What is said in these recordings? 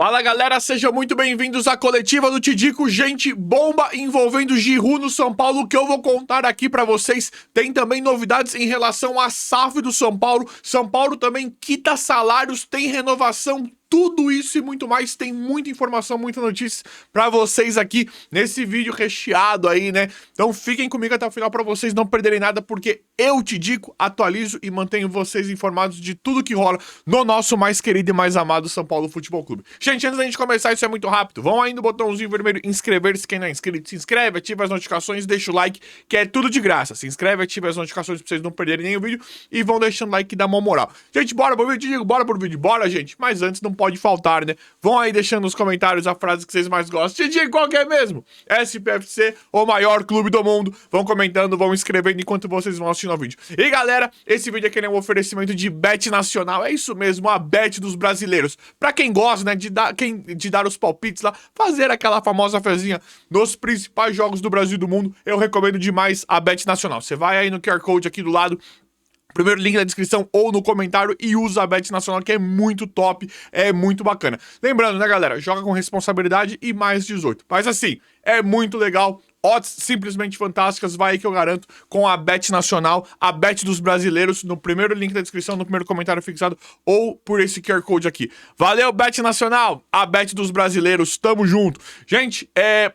Fala galera, sejam muito bem-vindos à coletiva do Tidico. Gente, bomba envolvendo Giroud no São Paulo que eu vou contar aqui pra vocês. Tem também novidades em relação à SAF do São Paulo. São Paulo também quita salários, tem renovação. Tudo isso e muito mais, tem muita informação, muita notícia pra vocês aqui nesse vídeo recheado aí, né? Então fiquem comigo até o final pra vocês não perderem nada, porque eu, Tidico, atualizo e mantenho vocês informados de tudo que rola no nosso mais querido e mais amado São Paulo Futebol Clube. Gente, antes da gente começar, isso é muito rápido. Vão aí no botãozinho vermelho inscrever-se, quem não é inscrito, se inscreve, ativa as notificações, deixa o like, que é tudo de graça. Se inscreve, ativa as notificações pra vocês não perderem nenhum vídeo e vão deixando like e dá uma moral. Gente, bora pro vídeo, Tidico, bora pro vídeo, bora, gente. Mas antes, não pode faltar, né? Vão aí deixando nos comentários a frase que vocês mais gostam. Tidico, qual que é mesmo? SPFC, o maior clube do mundo. Vão comentando, vão escrevendo enquanto vocês vão assistindo ao vídeo. E galera, esse vídeo aqui é um oferecimento de Bet Nacional. É isso mesmo, a Bet dos brasileiros. Pra quem gosta, né, de dar os palpites lá, fazer aquela famosa fezinha nos principais jogos do Brasil e do mundo, eu recomendo demais a Bet Nacional. Você vai aí no QR Code aqui do lado, primeiro link na descrição ou no comentário e usa a Bet Nacional, que é muito top, é muito bacana. Lembrando, né, galera, joga com responsabilidade e mais 18. Mas assim, é muito legal. Odds simplesmente fantásticas, vai aí que eu garanto, com a Bet Nacional, a Bet dos brasileiros, no primeiro link da descrição, no primeiro comentário fixado, ou por esse QR Code aqui. Valeu, Bet Nacional, a Bet dos brasileiros, tamo junto. Gente,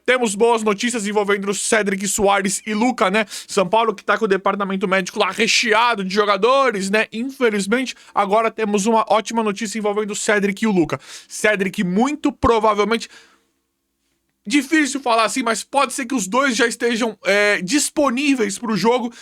temos boas notícias envolvendo o Cédric Soares e Luca, né? São Paulo que tá com o departamento médico lá recheado de jogadores, né? Infelizmente, agora temos uma ótima notícia envolvendo o Cédric e o Luca. Cédric muito provavelmente... Difícil falar assim, mas pode ser que os dois já estejam disponíveis para o jogo.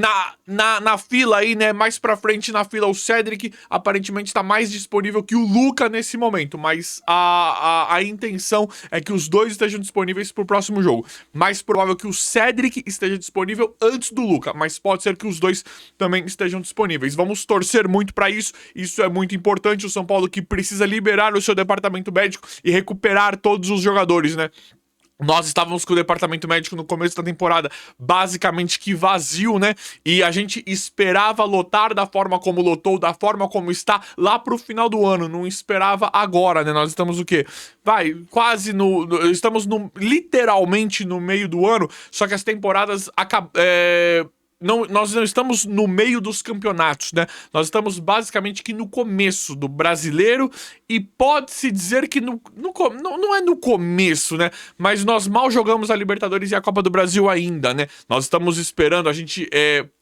Na fila aí, né, mais pra frente na fila, o Cédric aparentemente tá mais disponível que o Luca nesse momento, mas a intenção é que os dois estejam disponíveis pro próximo jogo. Mais provável que o Cédric esteja disponível antes do Luca, mas pode ser que os dois também estejam disponíveis. Vamos torcer muito pra isso, isso é muito importante. O São Paulo que precisa liberar o seu departamento médico e recuperar todos os jogadores, né? Nós estávamos com o departamento médico no começo da temporada basicamente que vazio, né? E a gente esperava lotar da forma como lotou, da forma como está lá pro final do ano. Não esperava agora, né? Nós estamos o quê? Quase estamos literalmente no meio do ano, só que as temporadas nós não estamos no meio dos campeonatos, né? Nós estamos basicamente que no começo do brasileiro e pode-se dizer que não é no começo, né? Mas nós mal jogamos a Libertadores e a Copa do Brasil ainda, né? Nós estamos esperando, a gente...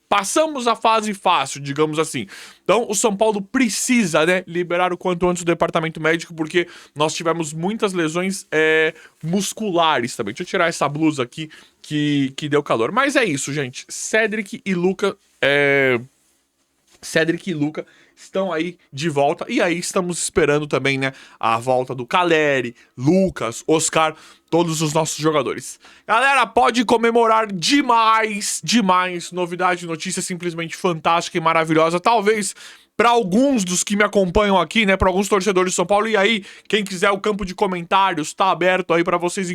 Passamos a fase fácil, digamos assim. Então, o São Paulo precisa, né, liberar o quanto antes o departamento médico, porque nós tivemos muitas lesões musculares também. Deixa eu tirar essa blusa aqui que deu calor. Mas é isso, gente. Cédric e Luca estão aí de volta. E aí estamos esperando também, né, a volta do Caleri, Lucas, Oscar, todos os nossos jogadores. Galera, pode comemorar demais, demais. Novidade, notícia simplesmente fantástica e maravilhosa. Talvez... para alguns dos que me acompanham aqui, né, para alguns torcedores de São Paulo, e aí, quem quiser, o campo de comentários tá aberto aí para vocês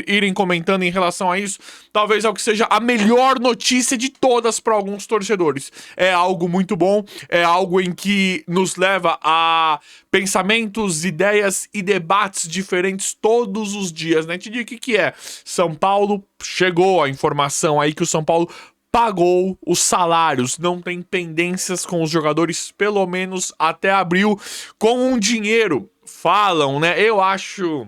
irem comentando em relação a isso. Talvez é o que seja a melhor notícia de todas para alguns torcedores. É algo muito bom, é algo em que nos leva a pensamentos, ideias e debates diferentes todos os dias, né? Te digo o que é. São Paulo, chegou a informação aí que o São Paulo pagou os salários, não tem pendências com os jogadores, pelo menos até abril, com um dinheiro, falam, né? Eu acho...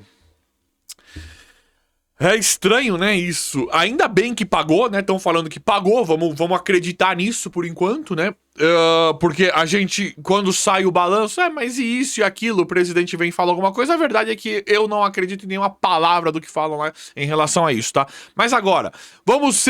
é estranho, né, isso. Ainda bem que pagou, né? Estão falando que pagou, vamos acreditar nisso por enquanto, né? Porque a gente, quando sai o balanço, mas e isso e aquilo, o presidente vem e fala alguma coisa, a verdade é que eu não acredito em nenhuma palavra do que falam lá em relação a isso, tá? Mas agora, vamos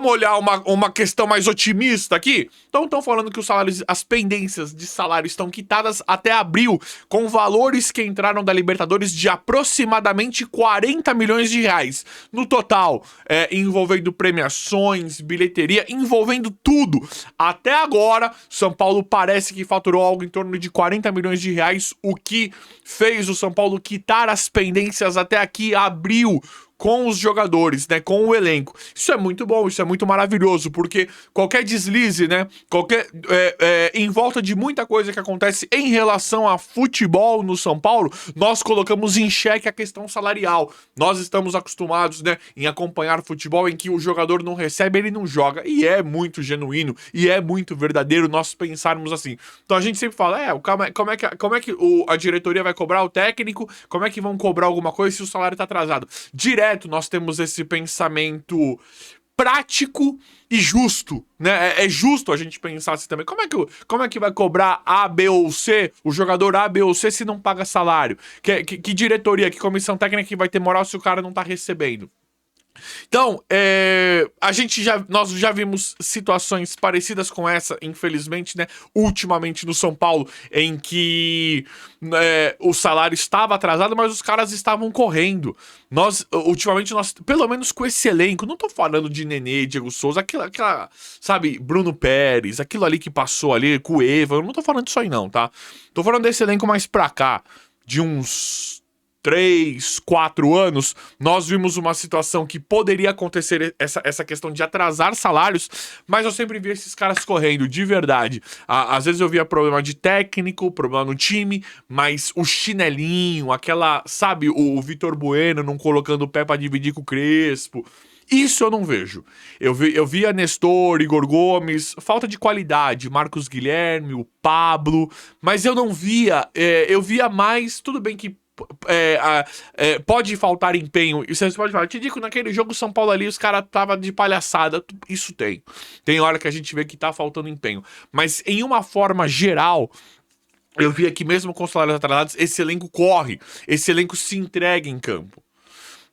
olhar uma questão mais otimista aqui? Então estão falando que os salários, as pendências de salário estão quitadas até abril, com valores que entraram da Libertadores de aproximadamente 40 milhões de reais. No total, envolvendo premiações, bilheteria, envolvendo tudo. Até agora, São Paulo parece que faturou algo em torno de 40 milhões de reais, o que fez o São Paulo quitar as pendências até aqui, abril, com os jogadores, né, com o elenco. Isso é muito bom, isso é muito maravilhoso, porque qualquer deslize, né, em volta de muita coisa que acontece em relação a futebol no São Paulo, nós colocamos em xeque a questão salarial. Nós estamos acostumados, né, em acompanhar futebol em que o jogador não recebe, ele não joga, e é muito genuíno, e é muito verdadeiro nós pensarmos assim. Então a gente sempre fala, como é que a diretoria vai cobrar o técnico, como é que vão cobrar alguma coisa se o salário tá atrasado? Direto nós temos esse pensamento prático e justo, né? É justo a gente pensar assim também. Como é que vai cobrar A, B ou C, o jogador A, B ou C, se não paga salário? Que diretoria, que comissão técnica que vai ter moral se o cara não tá recebendo? Então, nós já vimos situações parecidas com essa, infelizmente, né? Ultimamente no São Paulo, em que o salário estava atrasado, mas os caras estavam correndo. Ultimamente, pelo menos com esse elenco, não tô falando de Nenê, Diego Souza, sabe, Bruno Pérez, aquilo ali que passou ali, com o Eva, eu não tô falando disso aí não, tá? Tô falando desse elenco mais pra cá, de uns 3, 4 anos, nós vimos uma situação que poderia acontecer, essa questão de atrasar salários, mas eu sempre vi esses caras correndo, de verdade. Às vezes eu via problema de técnico, problema no time, mas o chinelinho, sabe, o Vitor Bueno não colocando o pé pra dividir com o Crespo. Isso eu não vejo. Eu via Nestor, Igor Gomes, falta de qualidade, Marcos Guilherme, o Pablo, mas eu não via, eu via mais, tudo bem que pode faltar empenho. E você pode falar, eu te digo, naquele jogo São Paulo ali, os caras tava de palhaçada. Isso tem. Tem hora que a gente vê que tá faltando empenho. Mas em uma forma geral, eu via que mesmo com os salários atrasados, esse elenco corre. Esse elenco se entrega em campo.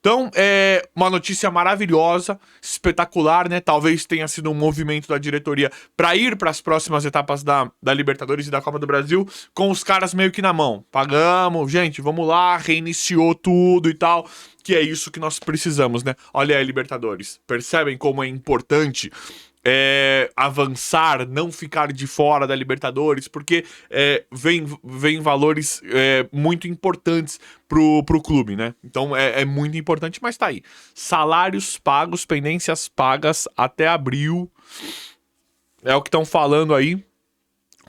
Então, é uma notícia maravilhosa, espetacular, né? Talvez tenha sido um movimento da diretoria para ir para as próximas etapas da Libertadores e da Copa do Brasil com os caras meio que na mão. Pagamos, gente, vamos lá, reiniciou tudo e tal. Que é isso que nós precisamos, né? Olha aí, Libertadores. Percebem como é importante avançar, não ficar de fora da Libertadores, porque vem valores muito importantes pro clube, né? Então é muito importante, mas tá aí. Salários pagos, pendências pagas até abril. É o que estão falando aí.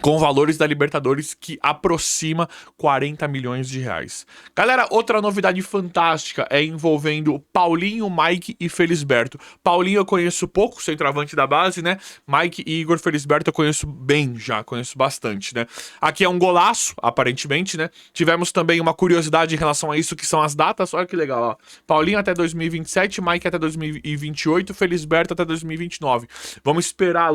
Com valores da Libertadores que aproxima 40 milhões de reais. Galera, outra novidade fantástica é envolvendo Paulinho, Mike e Felisberto. Paulinho eu conheço pouco, centroavante da base, né? Mike e Igor Felisberto eu conheço bem já, conheço bastante, né? Aqui é um golaço, aparentemente, né? Tivemos também uma curiosidade em relação a isso, que são as datas. Olha que legal, ó. Paulinho até 2027, Mike até 2028, Felisberto até 2029. Vamos esperar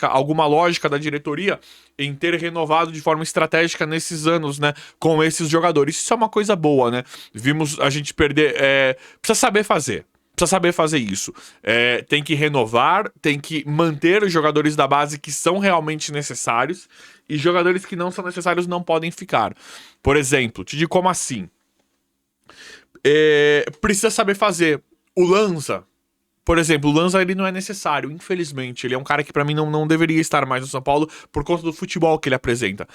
alguma lógica da diretoria em ter renovado de forma estratégica nesses anos, né, com esses jogadores. Isso é uma coisa boa, né? Vimos a gente perder... precisa saber fazer. Precisa saber fazer isso. Tem que renovar, tem que manter os jogadores da base que são realmente necessários e jogadores que não são necessários não podem ficar. Por exemplo, te digo como assim. Precisa saber fazer. O Lanza... Por exemplo, o Lanza ele não é necessário, infelizmente. Ele é um cara que pra mim não deveria estar mais no São Paulo por conta do futebol que ele apresenta.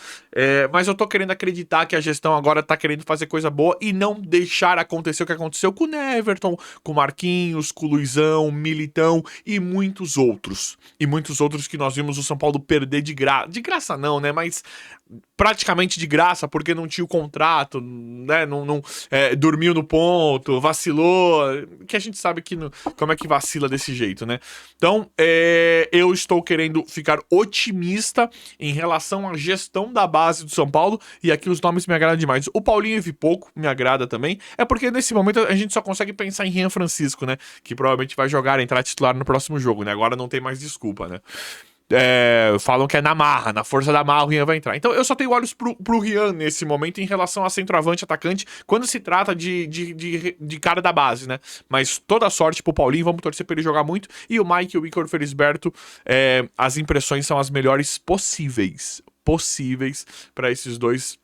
Mas eu tô querendo acreditar que a gestão agora tá querendo fazer coisa boa e não deixar acontecer o que aconteceu com o Neverton, com o Marquinhos, com o Luizão, Militão e muitos outros. E muitos outros que nós vimos o São Paulo perder de graça. De graça não, né? Mas praticamente de graça, porque não tinha o contrato, né? Dormiu no ponto, vacilou. Que a gente sabe que como é que vacila desse jeito, né? Então, eu estou querendo ficar otimista em relação à gestão da base do São Paulo, e aqui os nomes me agradam demais. O Paulinho eu vi pouco, me agrada também, é porque nesse momento a gente só consegue pensar em Rian Francisco, né? Que provavelmente vai entrar titular no próximo jogo, né? Agora não tem mais desculpa, né? Falam que é na marra, na força da marra o Rian vai entrar. Então eu só tenho olhos pro Rian nesse momento em relação a centroavante, atacante, quando se trata de cara da base, né? Mas toda a sorte pro Paulinho, vamos torcer pra ele jogar muito. E o Mike e o Igor Felisberto, as impressões são as melhores possíveis pra esses dois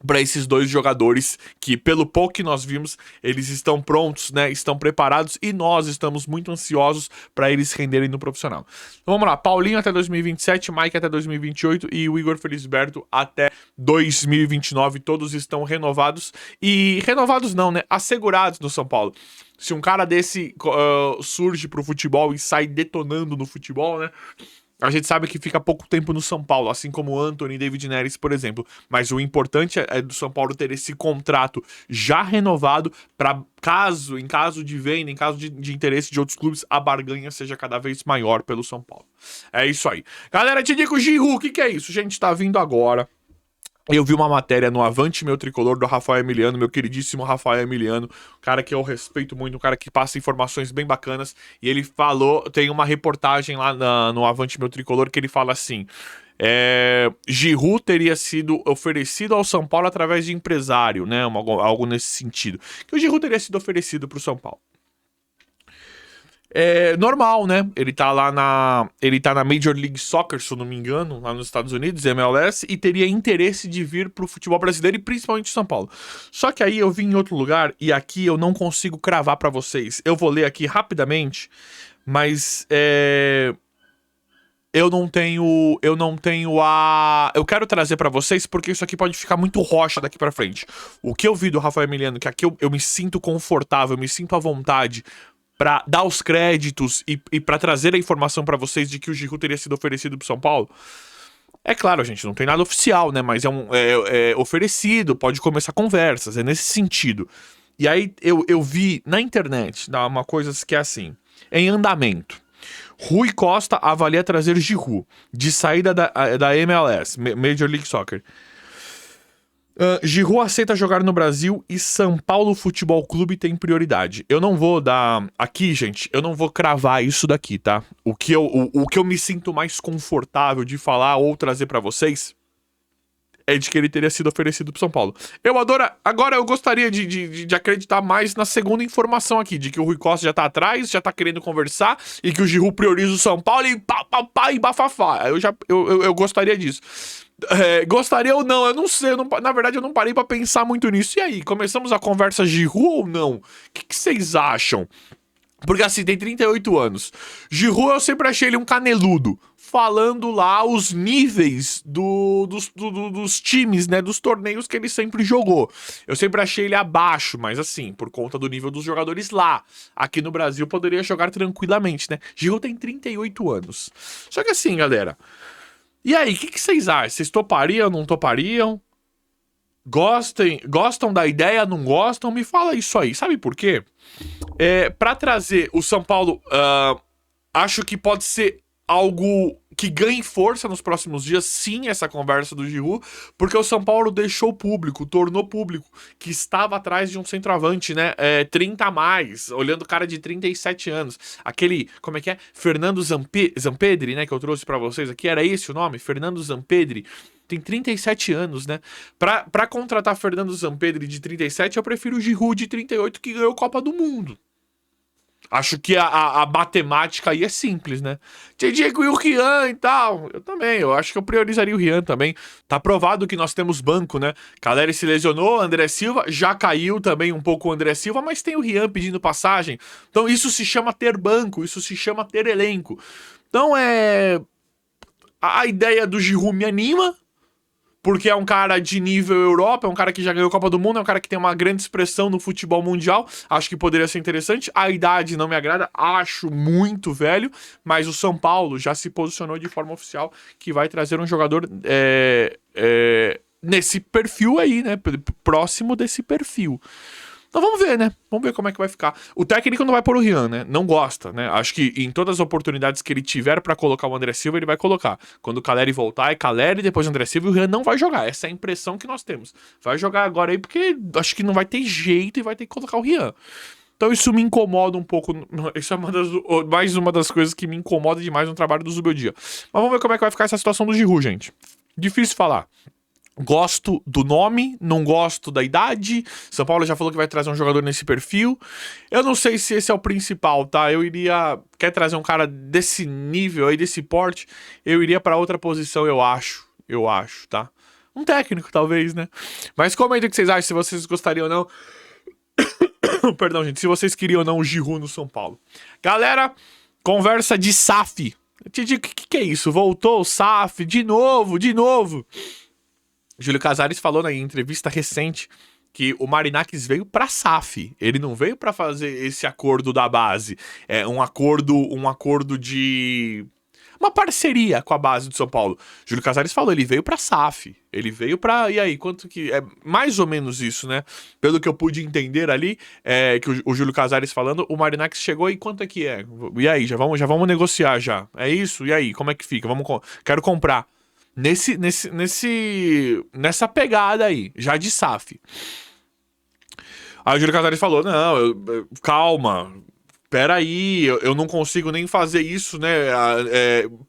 para esses dois jogadores que, pelo pouco que nós vimos, eles estão prontos, né? Estão preparados e nós estamos muito ansiosos para eles renderem no profissional. Então vamos lá, Paulinho até 2027, Mike até 2028 e o Igor Felisberto até 2029. Todos estão renovados e renovados não, né? Assegurados no São Paulo. Se um cara desse surge pro futebol e sai detonando no futebol, né? A gente sabe que fica pouco tempo no São Paulo, assim como o Antony e David Neres, por exemplo. Mas o importante é do São Paulo ter esse contrato já renovado para em caso de venda, em caso de interesse de outros clubes, a barganha seja cada vez maior pelo São Paulo. É isso aí. Galera, te digo, Giroud, o que é isso? Gente, tá vindo agora. Eu vi uma matéria no Avante Meu Tricolor do Rafael Emiliano, meu queridíssimo Rafael Emiliano, um cara que eu respeito muito, um cara que passa informações bem bacanas, e ele falou, tem uma reportagem lá no Avante Meu Tricolor que ele fala assim, Giroud teria sido oferecido ao São Paulo através de empresário, né, algo nesse sentido, que o Giroud teria sido oferecido pro São Paulo. É normal, né? Ele tá na Major League Soccer, se eu não me engano, lá nos Estados Unidos, MLS, e teria interesse de vir pro futebol brasileiro e principalmente São Paulo. Só que aí eu vim em outro lugar e aqui eu não consigo cravar pra vocês. Eu vou ler aqui rapidamente, mas eu não tenho eu quero trazer pra vocês porque isso aqui pode ficar muito rocha daqui pra frente. O que eu vi do Rafael Emiliano, que aqui eu me sinto confortável, eu me sinto à vontade pra dar os créditos e pra trazer a informação pra vocês de que o Giroud teria sido oferecido pro São Paulo. É claro, gente, não tem nada oficial, né? Mas é oferecido, pode começar conversas, é nesse sentido. E aí eu vi na internet uma coisa que é assim, em andamento. Rui Costa avalia trazer Giroud de saída da MLS, Major League Soccer. Giroud aceita jogar no Brasil e São Paulo Futebol Clube tem prioridade. Eu não vou dar... Aqui, gente, eu não vou cravar isso daqui, tá? O que eu me sinto mais confortável de falar ou trazer pra vocês é de que ele teria sido oferecido pro São Paulo. Eu adoro... Agora eu gostaria de acreditar mais na segunda informação aqui, de que o Rui Costa já tá atrás, já tá querendo conversar e que o Giroud prioriza o São Paulo e pá e bafafá. Eu gostaria disso. Gostaria ou não, eu não sei, na verdade eu não parei pra pensar muito nisso. E aí, começamos a conversa Giroud ou não? O que vocês acham? Porque assim, tem 38 anos. Giroud eu sempre achei ele um caneludo, falando lá os níveis dos times, né, dos torneios que ele sempre jogou. Eu sempre achei ele abaixo, mas assim, por conta do nível dos jogadores lá. Aqui no Brasil poderia jogar tranquilamente, né? Giroud tem 38 anos. Só que assim, galera... E aí, o que vocês acham? Vocês topariam, não topariam? Gostam da ideia, não gostam? Me fala isso aí. Sabe por quê? Pra trazer o São Paulo, acho que pode ser algo que ganhe força nos próximos dias, sim, essa conversa do Giroud, porque o São Paulo deixou público, tornou público, que estava atrás de um centroavante, né, 30 a mais, olhando o cara de 37 anos, aquele, como é que é? Fernando Zampedri, né, que eu trouxe pra vocês aqui, era esse o nome? Fernando Zampedri, tem 37 anos, né, pra contratar Fernando Zampedri de 37, eu prefiro o Giroud de 38, que ganhou Copa do Mundo. Acho que a matemática aí é simples, né? Diego e o Rian e tal. Eu também, eu acho que eu priorizaria o Rian também. Tá provado que nós temos banco, né? Caleri se lesionou, André Silva já caiu também um pouco o André Silva, mas tem o Rian pedindo passagem. Então isso se chama ter banco, isso se chama ter elenco. Então a ideia do Giroud me anima, porque é um cara de nível Europa, é um cara que já ganhou Copa do Mundo, é um cara que tem uma grande expressão no futebol mundial, acho que poderia ser interessante. A idade não me agrada, acho muito velho, mas o São Paulo já se posicionou de forma oficial que vai trazer um jogador nesse perfil aí, né, próximo desse perfil. Então vamos ver, né? Vamos ver como é que vai ficar. O técnico não vai pôr o Rian, né? Não gosta, né? Acho que em todas as oportunidades que ele tiver pra colocar o André Silva, ele vai colocar. Quando o Caleri voltar, é Caleri, depois o André Silva, e o Rian não vai jogar. Essa é a impressão que nós temos. Vai jogar agora aí porque acho que não vai ter jeito e vai ter que colocar o Rian. Então isso me incomoda um pouco. Isso é mais uma das coisas que me incomoda demais no trabalho do Zubeldia. Mas vamos ver como é que vai ficar essa situação do Giroud, gente. Difícil falar. Gosto do nome, não gosto da idade. São Paulo já falou que vai trazer um jogador nesse perfil. Eu não sei se esse é o principal, tá? Quer trazer um cara desse nível aí, desse porte, eu iria pra outra posição, eu acho, tá? Um técnico, talvez, né? Mas comentem o que vocês acham, se vocês gostariam ou não. Perdão, gente, se vocês queriam ou não o Giroud no São Paulo. Galera, conversa de SAF. Eu te digo, o que é isso? Voltou o SAF, de novo. Júlio Casares falou na entrevista recente que o Marinakis veio pra SAF. Ele não veio pra fazer esse acordo da base. É um acordo de... uma parceria com a base do São Paulo. Júlio Casares falou, ele veio pra SAF. Ele veio pra... E aí, quanto que... É mais ou menos isso, né? Pelo que eu pude entender ali, que o Júlio Casares falando, o Marinakis chegou e quanto é que é? E aí, já vamos negociar já. É isso? E aí, como é que fica? Quero comprar. Nessa pegada aí, já de SAF. Aí o Júlio Casares falou, não, calma, peraí, eu não consigo nem fazer isso, né?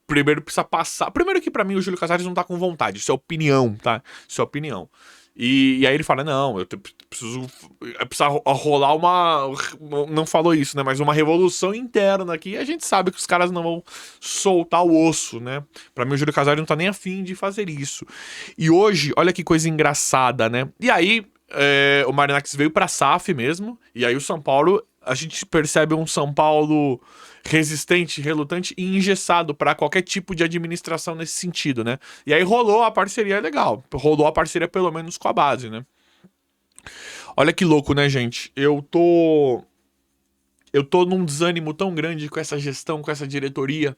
Primeiro precisa passar. Primeiro que pra mim o Júlio Casares não tá com vontade, isso é opinião, tá? Isso é opinião. E aí ele fala, não, eu preciso rolar uma... Não falou isso, né? Mas uma revolução interna aqui. E a gente sabe que os caras não vão soltar o osso, né? Pra mim o Júlio Casares não tá nem afim de fazer isso. E hoje, olha que coisa engraçada, né? E aí, o Marinakis veio pra SAF mesmo. E aí o São Paulo... A gente percebe um São Paulo resistente, relutante e engessado para qualquer tipo de administração nesse sentido, né? E aí rolou a parceria legal. Rolou a parceria pelo menos com a base, né? Olha que louco, né, gente? Eu tô num desânimo tão grande com essa gestão, com essa diretoria.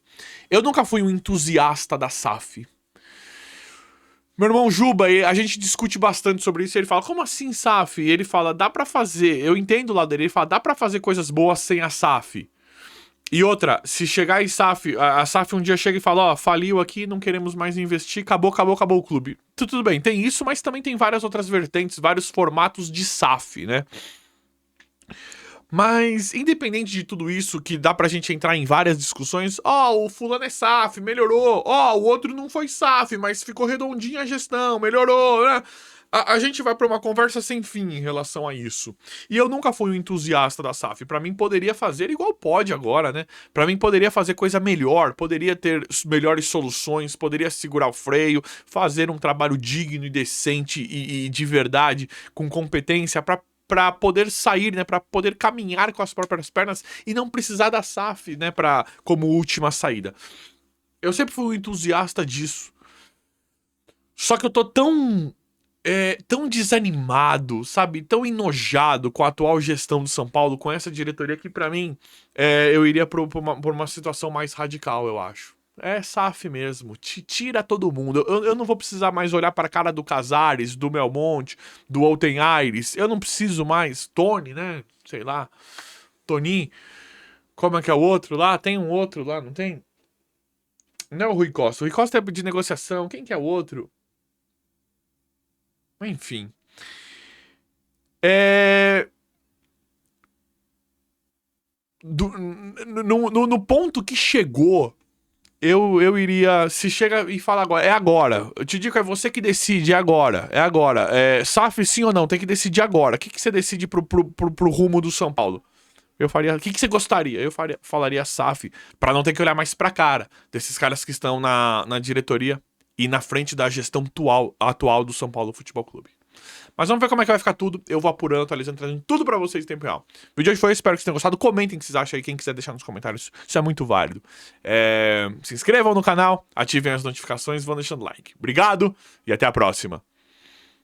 Eu nunca fui um entusiasta da SAF. Meu irmão Juba, a gente discute bastante sobre isso, ele fala, como assim SAF? E ele fala, dá pra fazer, eu entendo o lado dele, ele fala, dá pra fazer coisas boas sem a SAF. E outra, se chegar em SAF, a SAF um dia chega e fala, ó, faliu aqui, não queremos mais investir, acabou o clube. Tudo bem, tem isso, mas também tem várias outras vertentes, vários formatos de SAF, né? Mas, independente de tudo isso, que dá pra gente entrar em várias discussões, o fulano é SAF, melhorou, o outro não foi SAF, mas ficou redondinha a gestão, melhorou, né? A gente vai pra uma conversa sem fim em relação a isso. E eu nunca fui um entusiasta da SAF. Pra mim poderia fazer igual pode agora, né? Pra mim poderia fazer coisa melhor, poderia ter melhores soluções, poderia segurar o freio, fazer um trabalho digno e decente e de verdade, com competência pra poder sair, né, pra poder caminhar com as próprias pernas e não precisar da SAF, né, como última saída. Eu sempre fui um entusiasta disso. Só que eu tô tão desanimado, sabe, tão enojado com a atual gestão do São Paulo, com essa diretoria que pra mim, eu iria por uma situação mais radical, eu acho. É SAF mesmo, tira todo mundo. Eu não vou precisar mais olhar para a cara do Casares, do Belmonte, do Alten Aires. Eu não preciso mais. Tony, né? Sei lá. Toninho. Como é que é o outro lá? Tem um outro lá, não tem? Não é o Rui Costa. O Rui Costa é de negociação. Quem que é o outro? Enfim. No ponto que chegou... Eu iria... Se chega e fala agora, é agora. Eu te digo, é você que decide, é agora. É agora. SAF sim ou não, tem que decidir agora. O que você decide pro rumo do São Paulo? Eu faria... O que você gostaria? Falaria SAF, pra não ter que olhar mais pra cara desses caras que estão na diretoria e na frente da gestão atual do São Paulo Futebol Clube. Mas vamos ver como é que vai ficar tudo. Eu vou apurando, atualizando, trazendo tudo pra vocês em tempo real. O vídeo de hoje foi, espero que vocês tenham gostado. Comentem o que vocês acham aí, quem quiser deixar nos comentários. Isso é muito válido. Se inscrevam no canal, ativem as notificações e vão deixando like. Obrigado e até a próxima.